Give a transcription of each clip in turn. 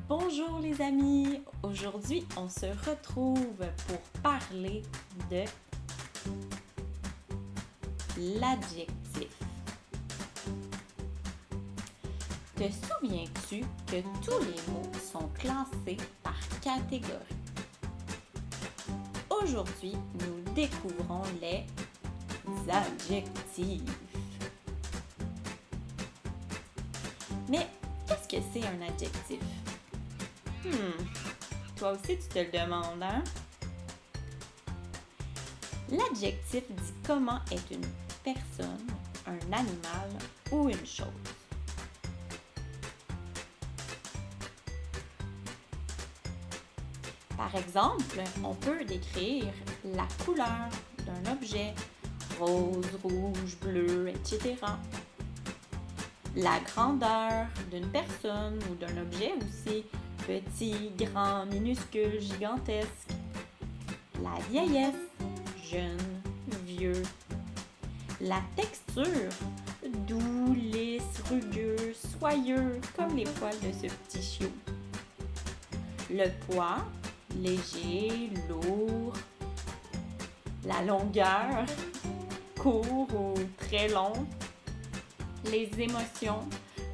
Bonjour les amis! Aujourd'hui, on se retrouve pour parler de l'adjectif. Te souviens-tu que tous les mots sont classés par catégorie? Aujourd'hui, nous découvrons les adjectifs. Mais qu'est-ce que c'est un adjectif? Toi aussi tu te le demandes, hein? L'adjectif dit comment est une personne, un animal ou une chose. Par exemple, on peut décrire la couleur d'un objet, rose, rouge, bleu, etc. La grandeur d'une personne ou d'un objet aussi, petit, grand, minuscule, gigantesque. La vieillesse, jeune, vieux. La texture, doux, lisse, rugueux, soyeux, comme les poils de ce petit chiot. Le poids, léger, lourd. La longueur, court ou très long. Les émotions,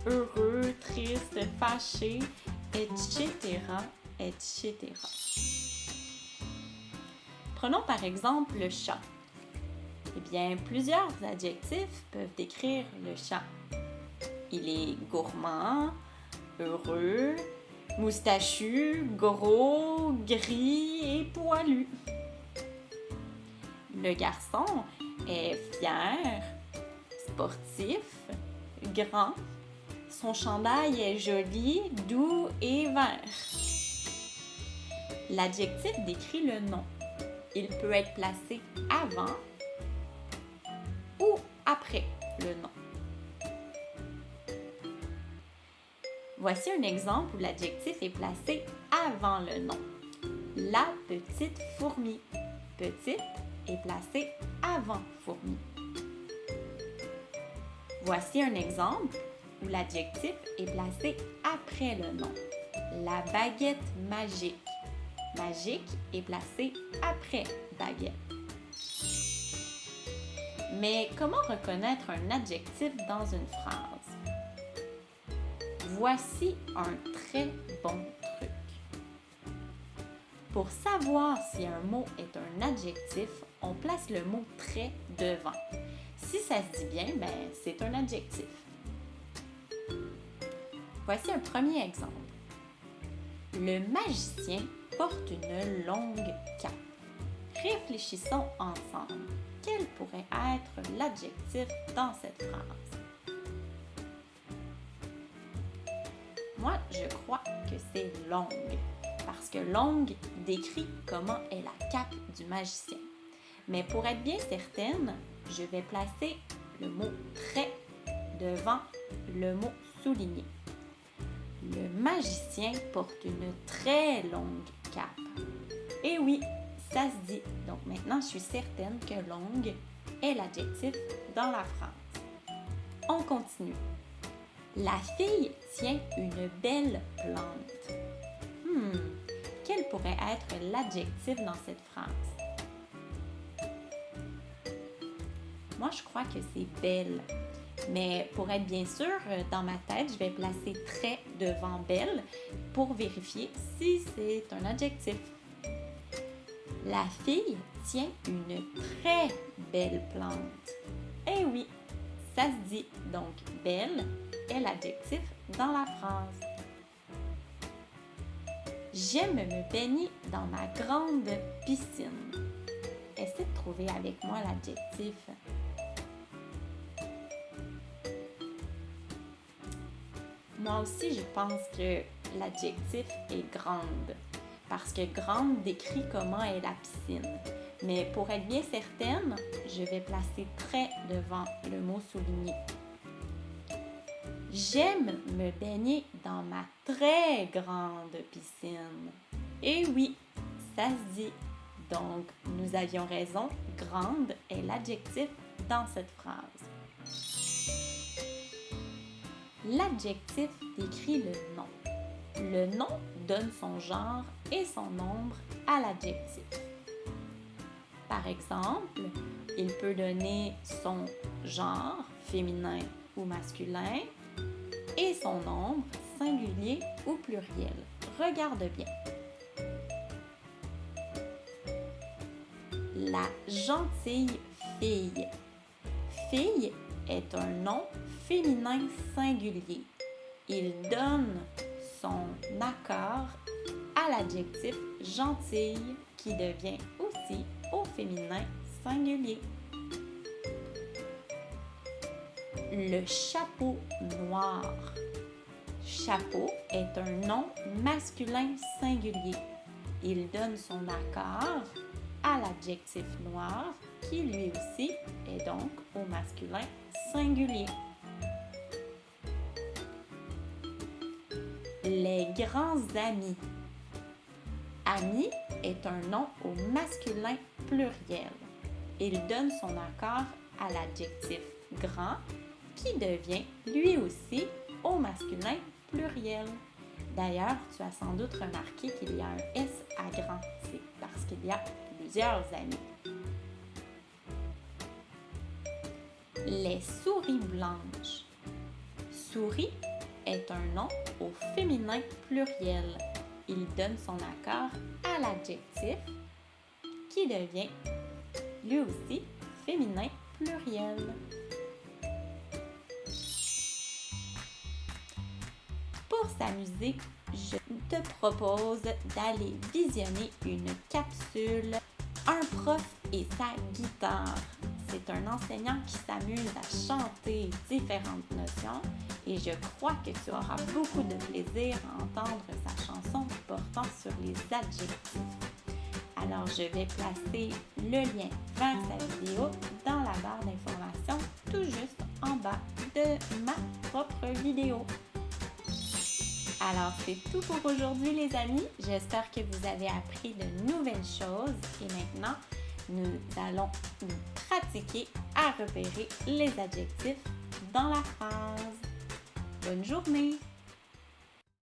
heureux, triste, fâché, etc., etc. Prenons par exemple le chat. Eh bien, plusieurs adjectifs peuvent décrire le chat. Il est gourmand, heureux, moustachu, gros, gris et poilu. Le garçon est fier, sportif, grand. Son chandail est joli, doux et vert. L'adjectif décrit le nom. Il peut être placé avant ou après le nom. Voici un exemple où l'adjectif est placé avant le nom. La petite fourmi. Petite est placée avant fourmi. Voici un exemple où l'adjectif est placé après le nom. La baguette magique. Magique est placé après baguette. Mais comment reconnaître un adjectif dans une phrase? Voici un très bon truc. Pour savoir si un mot est un adjectif, on place le mot « très » devant. Si ça se dit bien, c'est un adjectif. Voici un premier exemple. Le magicien porte une longue cape. Réfléchissons ensemble. Quel pourrait être l'adjectif dans cette phrase? Moi, je crois que c'est longue, parce que longue décrit comment est la cape du magicien. Mais pour être bien certaine, je vais placer le mot « très » devant le mot « souligné ». Le magicien porte une très longue cape. Et oui, ça se dit. Donc maintenant, je suis certaine que longue est l'adjectif dans la phrase. On continue. La fille tient une belle plante. Quel pourrait être l'adjectif dans cette phrase? Moi, je crois que c'est belle. Mais pour être bien sûr, dans ma tête, je vais placer très devant belle pour vérifier si c'est un adjectif. La fille tient une très belle plante. Eh oui, ça se dit. Donc, belle est l'adjectif dans la phrase. J'aime me baigner dans ma grande piscine. Essaie de trouver avec moi l'adjectif. Moi aussi, je pense que l'adjectif est grande, parce que grande décrit comment est la piscine. Mais pour être bien certaine, je vais placer très devant le mot souligné. J'aime me baigner dans ma très grande piscine. Et oui, ça se dit. Donc, nous avions raison, grande est l'adjectif dans cette phrase. L'adjectif décrit le nom. Le nom donne son genre et son nombre à l'adjectif. Par exemple, il peut donner son genre, féminin ou masculin, et son nombre, singulier ou pluriel. Regarde bien. La gentille fille. Fille est un nom féminin singulier. Il donne son accord à l'adjectif gentille qui devient aussi au féminin singulier. Le chapeau noir. Chapeau est un nom masculin singulier. Il donne son accord à l'adjectif noir qui lui aussi est donc au masculin singulier. Les grands amis. Ami est un nom au masculin pluriel. Il donne son accord à l'adjectif grand qui devient lui aussi au masculin pluriel. D'ailleurs, tu as sans doute remarqué qu'il y a un S à grand. C'est parce qu'il y a plusieurs amis. Les souris blanches. Souris est un nom au féminin pluriel. Il donne son accord à l'adjectif qui devient lui aussi féminin pluriel. Pour s'amuser, je te propose d'aller visionner une capsule Un prof et sa guitare. C'est un enseignant qui s'amuse à chanter différentes notions et je crois que tu auras beaucoup de plaisir à entendre sa chanson portant sur les adjectifs. Alors, je vais placer le lien vers sa vidéo dans la barre d'informations tout juste en bas de ma propre vidéo. Alors, c'est tout pour aujourd'hui les amis. J'espère que vous avez appris de nouvelles choses et maintenant, nous allons nous pratiquer à repérer les adjectifs dans la phrase. Bonne journée!